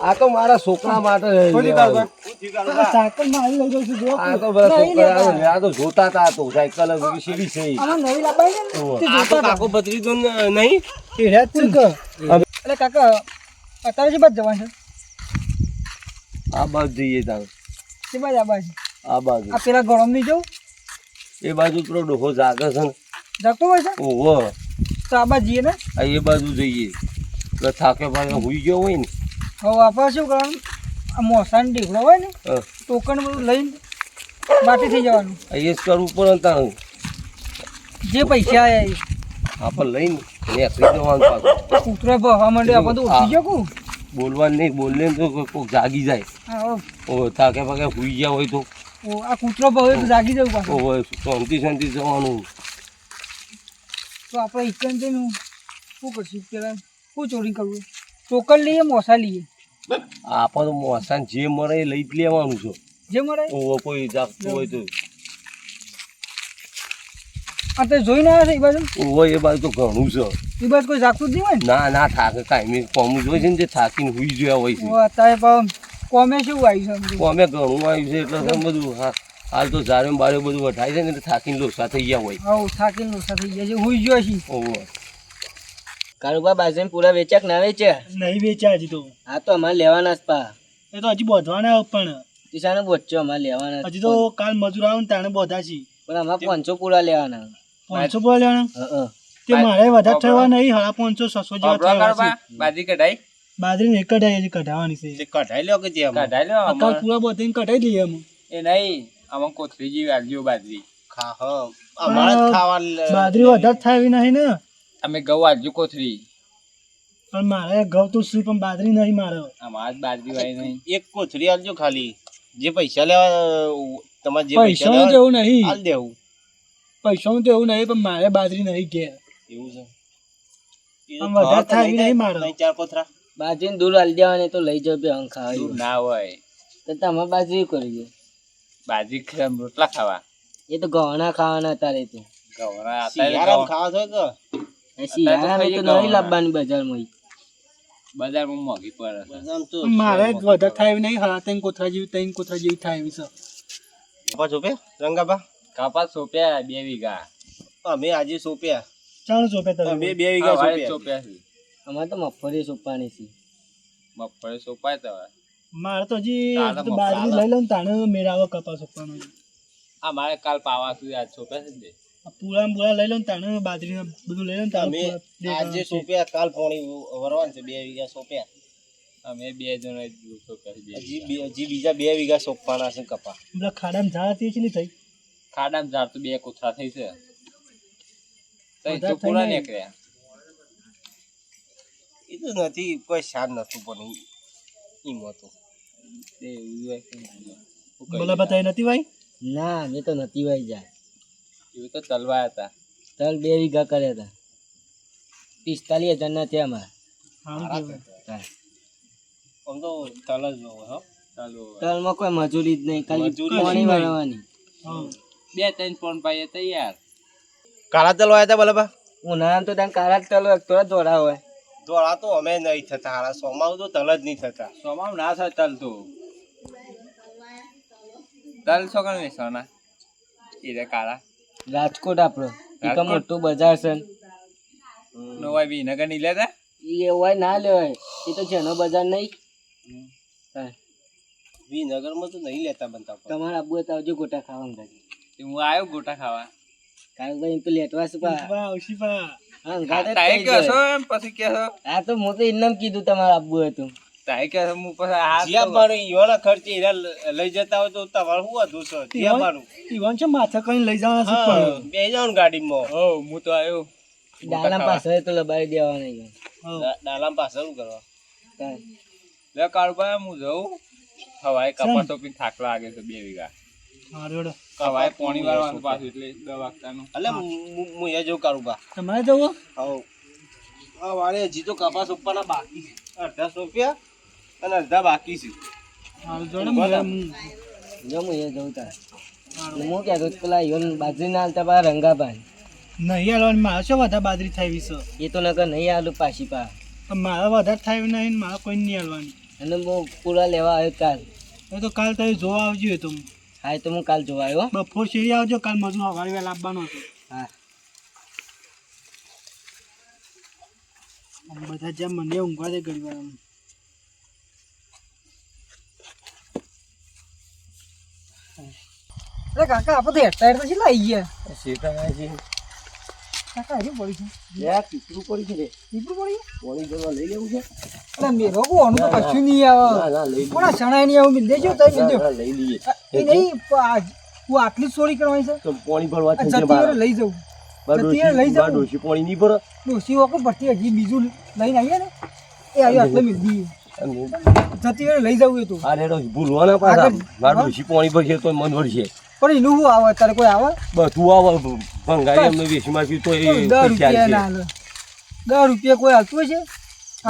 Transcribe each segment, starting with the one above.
આ તો મારા છોકરા માટે જોતા હતા તો સાયકલ સીડી છે નહીં એટલે કાકા અત્યારે છે બાદ જવાનું છે આ બાજુ જઈએ તારે તે બાજુ આ બાજુ આ બાજુ આ પેલા ગરમ નહીં જવું એ બાજુ પેલો ડોહો જાગે છે ને જાગતો હોય છે ઓહો તો આ બાજુ જઈએ ને આ એ બાજુ જઈએ એટલે થાકે પાકે હુઈ ગયો હોય ને હવે આપણે શું કરવાનું આ મોસાનો ઢીકડો હોય ને ટોકન બધું લઈને બાટી થઈ જવાનું એ જ કરવું પડે તારે જે પૈસા આવ્યા એ આપણે લઈને નીકળી જવાનું પાછું કૂતરો ભરવા માંડે આપણે તો ઉઠી ગયો કું બોલવાનું નહીં બોલે તો કોઈક જાગી જાય ઓ થાકે પાકે હુઈ ગયા હોય તો આ કૂતરો ભરે તો જાગી જવું પાછું ઓહો શાંતિ શાંતિ જવાનું તો આપણે ઇકન જઈને શું કરશું પેલા શું ચોરી કરવું ટોકન લઈએ મોસા લઈએ આપણે તો મોસાને જે મળે એ લઈ જ લેવાનું છે જે મળે ઓહો કોઈ જાગતું હોય તો આ તો જોઈને આવ્યા છે એ બાજુ ઓહો એ બાજુ તો ઘણું છે એ બાજુ કોઈ જાગતું જ નહીં હોય ને ના ના થાકે કાંઈ કોમું જોઈ છે ને જે થાકીને હુઈ જોયા હોય છે અત્યારે પણ કોમે શું આવ્યું છે કોમે ઘણું આવ્યું છે એટલે બધું હાલ તો ઝાડે બારે બધું વઢાય છે ને એટલે થાકીને લોસા થઈ ગયા હોય હા થાકીને લોસા થઈ ગયા છે હુઈ ગયો છે ઓહો કારુબા બાજરી પૂરા વેચ્યા કે ના વેચ્યા નહીં વેચ્યા હજી તો હા તો અમારે લેવાના જ પા એ તો હજી બોધવાના પણ તીસાને બોચ્યો અમારે લેવાના હજી તો કાલ મજૂર આવે ને તાણે બોધા છે પણ અમારે 500 પૂરા લેવાના 500 પૂરા લેવાના તે મારે વધારે થવા નહીં 550 600 જેવા થવા બાજરી કઢાઈ બાજરી ને કઢાઈ હજી કઢાવવાની છે કઢાઈ લો કે જે કઢાઈ લો કાલ પૂરા બોધીને કઢાઈ દઈએ અમે એ નહીં આમાં કોથળી જેવી આવજો બાજરી બાજરી વધારે થાય એવી નહીં ને અમે ઘઉં આવજો કોથળી પણ મારે ઘઉં તો શું પણ બાજરી નહીં મારે અમારે બાજરી વાળી નહીં એક કોથળી આલજો ખાલી જે પૈસા લેવા તમારે જે પૈસાનું તો એવું નહીં આલ દેવું પૈસાનું તો એવું નહીં પણ મારે બાજરી નહીં કે એવું છે આમ વધારે થાય એવી નહીં મારે 3-4 કોથળા બાજરીને દૂર હાલી દેવાની તો લઈ જાવ બે ખાવા દૂર ના હોય તો તમે બાજરી કરી બાજરી રોટલા ખાવા એ તો ઘઉંના ખાવાના અત્યારે તો ઘઉંના શિયાળામાં ખાવા છો કે શિયાળામાં તો નહીં લાવવાની બજારમાં બજારમાં મોંઘી પડે મારે વધારે થાય એવી નહીં હા 3 કોથળા જેવી થાય એવી છે કપા ચોપે રંગાબા કપાસ સોપ્યા 2 વીઘા અમે આજે સોપ્યા ચાલો ચોપે તમે અમે 2 વીઘા સોપ્યા સોપ્યા છે અમારે તો મગફળી સોંપવાની છે મગફળી સોપાય તો મારે તો હજી બાજરી લઈ લઉં તાણે મેળાવો કપાસ સોંપવાનો આ મારે કાલ પાવા સુધી આજ સોપ્યા છે ને પૂરા લઈ લઉં તાણે બાજરી બધું લઈ લઉં અમે આજે સોપ્યા કાલ પોણી વરવાનું છે 2 વીઘા સોપ્યા અમે 2 જણા સોપ્યા છે હજી બીજા 2 વીઘા સોપવાના છે કપા પેલા ખાડામાં ઝાડ હતી છે ને થઈ ખાડામાં ઝાડ તો 2 કોથળા થઈ છે તો પૂરા નીકળ્યા એ તો નથી કોઈ શાન નતું પણ ઈમ હતું બોલા બતાવી નથી ભાઈ ના મેં તો નથી વાઈ જાય એવું તો તલવા હતા તલ 2 વીઘા કર્યા હતા 45,000 ના થયા અમારે આમ તો તલ જ જોવો હો તલમાં કોઈ મજૂરી જ નહીં ખાલી પાણી વાળવાની 2-3 પોણ પાઈએ તૈયાર કાળા તલ વાયા હતા બરાબર ઉનાળામાં તો ત્યાં કાળા તલ થોડા દોડા હોય દોડા તો અમે નહીં થતા હારા સોમાં તો તલ જ નહીં થતા સોમાં ના થાય તલ તો તલ છો કણ વેચવાના એ કાળા રાજકોટ આપણો એક મોટું બજાર છે નવાઈ વિનગર નહીં લેતા એ હોય ના લેવાય એ તો જેનો બજાર નહીં વિનગરમાં તો નહીં લેતા બનતા તમારે આબુ તો આવજો ગોટા ખાવા હું આવ્યો ગોટા ખાવા કારણ ભાઈ તો લેટવા છે આવશી પા હા ગાડે તાઈ કહેશો એમ પછી કહેશો આ તો હું તો ઇનામ કીધું તમારે આબુ હતું તાઈ કહેશો હું પછી હાથ જ્યાં મારું ઈવાના ખર્ચે હીરા લઈ જતા હોય તો તમારું શું હતું સર જ્યાં મારું ઈવન છે માથા કઈ લઈ જવાના છે પણ બે જાવ ગાડીમાં ઓ હું તો આવ્યો ડાલા પાસે તો લબાડી દેવાના ડાલામ પાસે શું કરવા લે કાળુભાઈ હું જઉં હવાએ કપા ટોપી થાક લાગે છે 2 વીઘા હવાએ પાણી વાળવાનું પાછું એટલે 10 વાગતાનું એટલે હું એ જો કરું બા તમારે જવું હા વારે હજી તો કપાસ ઉપરના બાકી છે 18 રૂપિયા અને અડધા બાકી છે જો હું એ જઉં તાર હું કહેતો પેલા ઈવન બાજરી ના હાલતા પા રંગાભાઈ નહીં હાલવાની મારે શું વધારે બાજરી થાય છે એ તો નકર નહીં આલું પાછી પા મારે વધારે થાય નહીં મારે કોઈ નહીં હાલવાની અને હું પૂરા લેવા આવ્યો કાલ. એ તો કાલ તમે જોવા આવજો તો હા તો હું કાલ જોવા આવ્યો. બપોર શેરી આવજો કાલ મજૂર સવારે વહેલા આપવાનો હતો હા આમ બધા જેમ મને ઊંઘવા દે ઘણી વાર અરે કાકા આપણે તો હેઠતા હેઠતા છેલ્લા આવી ગયા. શેતાના છે કાકા હજી પડી છે. લે આ પીપળું પડી છે રે પીપળું પડી ગયું? પાણી ભરવા લઈ લેવું છે અરે મેરો કોનું તો કશું નહીં આવે. ના ના લઈ કોના શણાય નહીં આવું મિલ દેજો તો મિલ ના, ના, લઈ લઈએ એ નહીં હું આટલી જ ચોરી કરવાની છે. તો પાણી ભરવા થઈ જતી જાય વારે લઈ જાઉં. બાર જતી વારે લઈ જાઉં. ડોશી પાણી નહીં ભરે ડોસી વખત ભરતી હજી બીજું લઈને આવીએ ને એ આવ્યો આટલે મિલ દઈએ. જતી વારે લઈ જવું એ તો. અરે રો ભૂલવાના પાછા આગળ. માર ડોશી પાણી ભરશે તો મન ભરશે પણ એનું શું આવે અત્યારે કોઈ આવે બધું આવે ભંગારી એમને વેચીમાં તો એ 10 રૂપિયા ખ્યાલ ના હાલે. 10 રૂપિયા કોઈ હાલતું હોય છે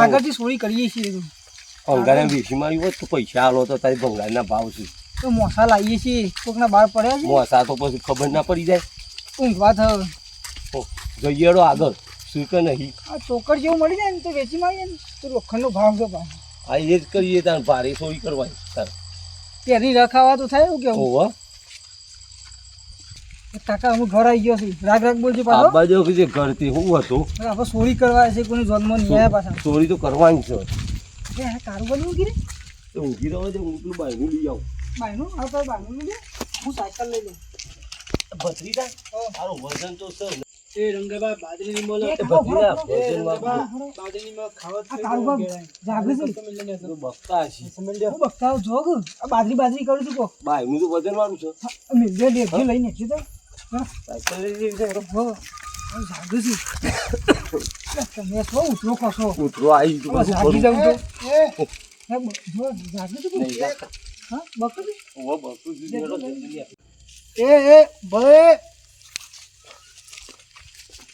આગળથી ચોરી કરીએ છીએ તો. છે ભંગારી વેચીમાં હોત તો પૈસા આલો તો તારી ભંગારીના ભાવ છે તો મોસા લાવીએ છીએ કોકના બહાર પડ્યા છે મોસા તો પછી ખબર ના પડી જાય ઊંઘવા થયો. જઈએડો આગળ શું કે નહીં આ ચોકડ જેવું મળી જાય ને તો વેચી મારીએ ને તો લોખંડનો ભાવ છે પાછો. આ એ જ કરીએ તાર ભારે ચોરી કરવાની તાર પહેરી રખાવા તો થાય એવું કેવું. ઓહો કાકા હું ઘર આવી ગયો છું. રાગ રાગ બોલજો પાછો. આ બાજુ જે ઘરથી હું હતું હવે આપણે ચોરી કરવા છે કોની જોનમાં નહીં આવ્યા પાછા. ચોરી તો કરવાની છે એ આ તારું બન્યું કીધે તો ઊંઘી રહો તો હું પેલું બાયનું લઈ આવું બાયનું હવે તારું બાયનું લઈ લે. હું સાયકલ લઈ લઉં. ભત્રીજા તારું વજન તો છે ને. એ રંગાબા બાજરીની મોલો એ ભત્રીજા ખાઓ, વજનમાં બાજરીમાં ખાવા આ તારું બાપ જાગે છે. તો બકતા હશે હું બગતાવ જોગ આ બાજરી બાજરી કરું છું કો બાયનું તો વજન વાળું છે મિલજે ડેઢી લઈને છે તો સાયકલ લઈ જઈ છે જાગે છે. તમે શું ઉતરો ખસો કૂતરો આવી ગયો જાગી જાઉં તો જાગે છે નહીં જાગતા. હા બકરી ઓહો બકરું જ લેડો જલ્દી લે. એ ભાઈ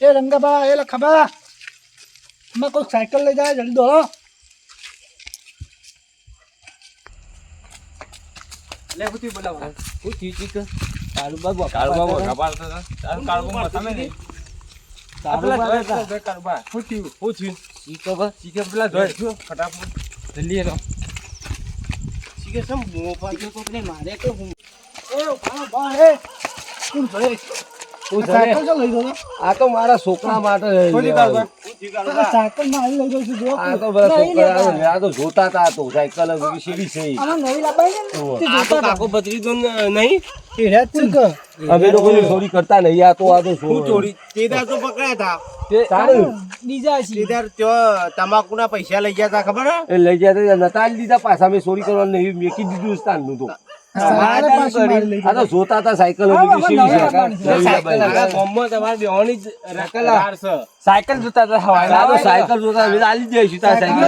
એ રંગાબા એ લખાબા મેં કોઈ સાયકલ લઈ જાય જલ્દી દોડો લે હું બોલાવા હું ચીચી કે તારું બાબુ કાળુબા ગપાડતા હતા. તારું કાળુબા મથામે નહીં. તારું બાબુ કાળુબા શું થયું ચીકો બસ ચીકે પેલા જોઈ ફટાફટ જલ્દી એનો ચીકે સમ મોપા કોકને મારે તો હું તું સાયકલ જરે. તો લઈ દો આ તો મારા છોકરા માટે સાયકલ માં આવી લઈ જઈશું જો આ તો બધા છોકરા આવે ને, આ તો જોતા હતા તો સાયકલ સીડી છે આમાં નવી લાબાઈ ને તે આ તો જોતા કાકો બત્રી તો નહીં એ હેડ છે કે અમે લોકોની ચોરી કરતા નહીં આ તો આ તો ચોરી તેદાર તો પકડ્યા હતા તારું બીજા છે તેદાર ત્યાં તમાકુના પૈસા લઈ ગયા હતા ખબર હે? એ લઈ ગયા નતા આલી દીધા પાછા મેં ચોરી કરવાનું નહીં મેકી દીધું સ્થાનનું તો સાયકલ પાછી મારી લઈ આ તો જોતા હતા સાયકલ સીડી છે નવી લાવવાની. આખા ગામમાં તમારે બેવાની જ રાર છે. સાયકલ જોતા હતા આ તો સાયકલ જોતા અમે આલી જ દઈશું તાર સાયકલ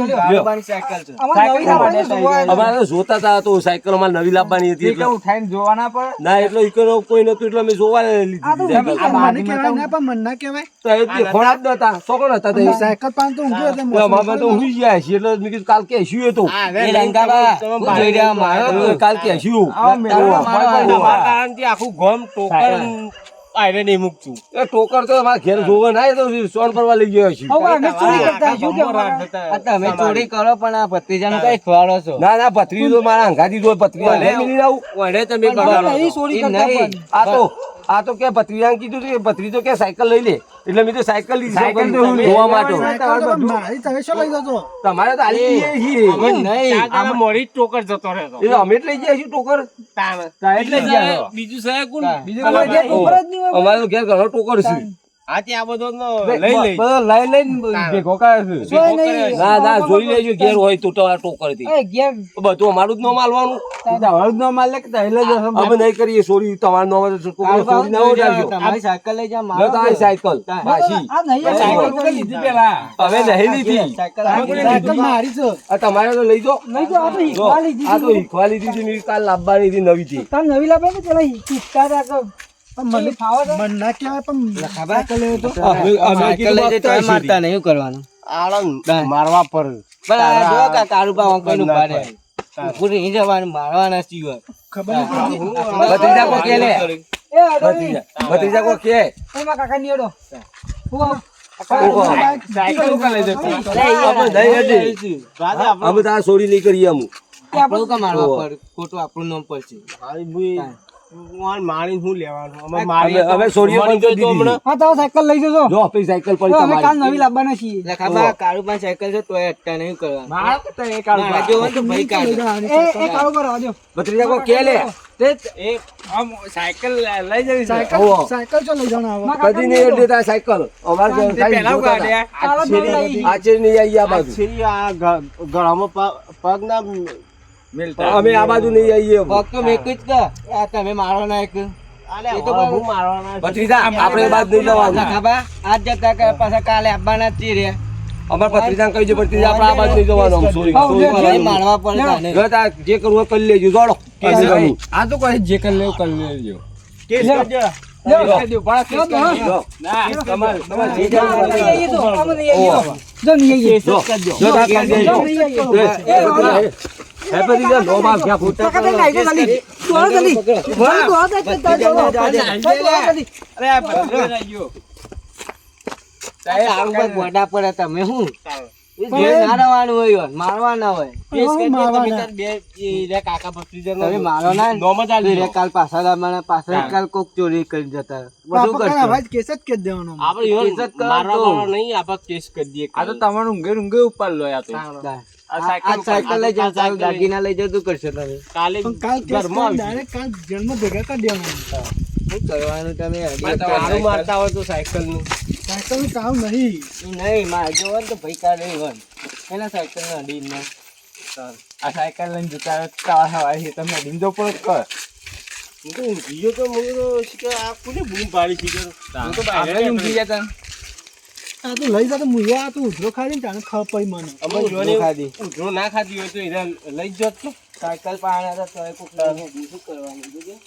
લ્યો. સાયકલ છે આમાં નવી લાબાઈ ને જોવા અમારે તો જોતા હતા તો સાયકલ અમારે નવી લાવવાની હતી એટલે ઉઠાઈને જોવાના પડે ના એટલો ઈકોનો કોઈ નતું એટલે અમે જોવા લીધી હતી સાયકલ. મને કહેવાય ના પણ મને ના કહેવાય તો એ દેખોણા જ નતા છોકરો હતા તે સાયકલ પાન તો ઊંઘ્યો એટલે અમારે તો હુઈ ગયા છીએ એટલે મેં કીધું કાલ કે હસ્યું તો હા, હવે એ લઈને રંગાબા, તમે હું બહાર જોઈ રહ્યા મારો કાલ કે હસ્યું તમારા કારણથી આખું ગામ ટોકર આઈને નહીં મૂકતું. એ ટોકર તો અમારા ઘેર જોવા ના તો સોન પરવા લઈ ગયો હશે હવે અમે ચોરી કરતા શું કે આ તમે ચોરી કરો પણ આ ભત્રીજાનું કઈ ખવાડો છો ના ના પથરી તો મારા અંગાથી જો પથરી મિલી આવું વડે તમે નહીં ચોરી એ કરતા નહીં. પણ આ તો કે પથરીયાને કીધું કે પથરી તો કે સાયકલ લઈ લે એટલે મેં તો સાયકલ લીધી જોવા માટે સાયકલ તો મારી તમે શું લઈ જતો તમારે તો આલી દઈએ છીએ અમે નહીં આમાં મોડી જ ટોકર જતો રહેતો. એ તો અમે જ લઈ ગયા છીએ ટોકર એટલે જાય, બીજું સાહેબ કોણ? અમારે ઘેર ટોકર જ નહીં હોય. અમારે તો ઘેર ઘણો ટોકર છે હા ત્યાં બધો લઈ લઈ બધો લઈ લઈને ભેગો કરે છે જોઈ નહીં. ના ના જોઈ લેજો ઘેર હોય તો તમારા ટોકર થી એ ઘેર બધું અમારું જ નામ આલવાનું અમે નહીં કરીએ ચોરી તમારું નામ જ ટોકર ચોરી ના હોય જાજો. તમારી સાયકલ લઈ જા લો તો આ સાયકલ પાછી આ નહીં સાયકલ સાયકલ તો લીધી પેલા હવે નહીં લીધી સાયકલ સાયકલ મારી છે આ તમારે તો લઈ જાઓ નહીં તો આપણે જો, હિખવા લીધી આ તો હિખવા લીધી હતી મેં કાલ લાવવાની હતી નવી થી તાર નવી લાબાઈ ને પેલા હિચકા રાખો પણ મને ફાવે છે મને ના કહેવાય પણ સાયકલ લેવો તો સાયકલ લઈ જાય તોય મારતા નહીં શું કરવાનું આળંગ મારવા પર પણ આ જો કા કારુબા વંકોઈનું ભારે પૂરી નહીં જવાનું મારવાના છીએ ખબર નહીં ભત્રીજા કો કે લે એ અડો નહીં. ભત્રીજા કોઈ કે એમાં કાકા ની અડો હું સાયકલ ઉપર લઈ જતો આપણે નહીં હજી. અમે તારા સોરી નહીં કરીએ અમુ આપણું કા મારવા પર ખોટું આપણું નામ પડશે મારી ભૂઈ મારીને શું લેવાનું અમે અમે મારી અમે સોરીઓ પણ કરી દીધી. હા તો સાયકલ લઈ જજો જો આપણી સાયકલ પડી અમે કાલ તમારી નવી લાવવાના છીએ એટલે ખબર કાળુ પાસે સાયકલ છે તોય અટકા નહીં કરવા મારા તો એ કાળું મારા જેવો હોય તો ભાઈ કાઢ એ કાળો પર આવજો ભત્રીજા કોઈ કે લે એ આમ સાયકલ લઈ જવી છે ઓહો. સાયકલ ચો લઈ જણા આવો. કદી નહીં અડે તારી સાયકલ અમારે તે પહેલા જોતા હતા. ગાડ્યા કાળો જ નવી લાવી. આજે નહીં આવી આ બાજુ છેલ્લી આ ગળામાં પગ ના મિલતા અમે આ બાજુ નહીં આવીએ પગ તો મેં જ કા આ તમે મારો ના એક આલે એ તો બરાબર. હું મારવાના ભત્રીજા આપણે એ બાજુ નહીં જવાનું ખબર આજ જતા કે પાછા કાલે આવવાના જ છીએ રે અમારે ભત્રીજાને કહી દે ભત્રીજા આપણે આ બાજુ નહીં જવાનું આમ સોરી હા, સોરી ઉધર કરવાની. મારવા પડે તાને. જો તાર જે કરવું હોય કરી લેજો જોડો આ તો કોઈ જે કર લેવું કર લેજો કેસ કરજો જો. ના તમારે જે જવું અમે હોય નહીં કરી આવીએ તો, લેજો. અમે નહીં આવીએ તો. જો નહીં આવીએ. જો જો તાર કરી દેજો. જો નહીં આવીએ. એ ભત્રીજા, એ ભત્રીજા, નો માર ક્યાં ફૂટા કાકા તને લાવી દો જલ્દી. દોડો જલ્દી. દોડો, દોડો, જલ્દી. અરે આ ભત્રીજો રહી ગયો સાહેબ આમ પર ગોડા પડે તમે શું જે ના રહેવાનું હોય યાર, મારવા ના હોય કેસ કરી દો તમે તાર બે કાકા ભત્રીજા તમે મારો ના રે કાલ પાછા લાવવાના પાછા કાલ કોક ચોરી કરી જતા બધું કરશો અવાજ કેસ જ કે દેવાનો આપણે મારવા નહીં આપણે કેસ કરી દઈએ આ તો તમારું ઊંઘે ઉપર લો આ તો આ સાયકલ લઈ જાવ તારું દાગીના લઈ જતું કરશો તમે કાલે પણ કાલ કેસ ડાયરેક્ટ કાલ જન્મ ભેગા કરી દેવાનો શું કરવાનું તમે તારું મારતા હોય તો સાયકલ નું સાયકલ નું કામ નહીં નહીં મારે જો હોય ને તો ભાઈ કાઢે હોય એના સાયકલ ના અડીને આ સાયકલ લઈને જતા રહો, તાવા હવાય છે તમે ડીંદો પણ કર હું તો ઊંઘી ગયો તો મને તો શીખે આ કોને બૂમ પાડી શીખે હું તો આપણે ઊંઘી ગયા તા. આ તું લઈ જા તો મુયા તું ઉધરો ખાધી ને તાને ખબર પડી મને અમે જોને ખાધી ઉધરો ના ખાધી હોય તો એને લઈ જ જોત તો સાયકલ પાણા હતા તો કોક શું કરવાનું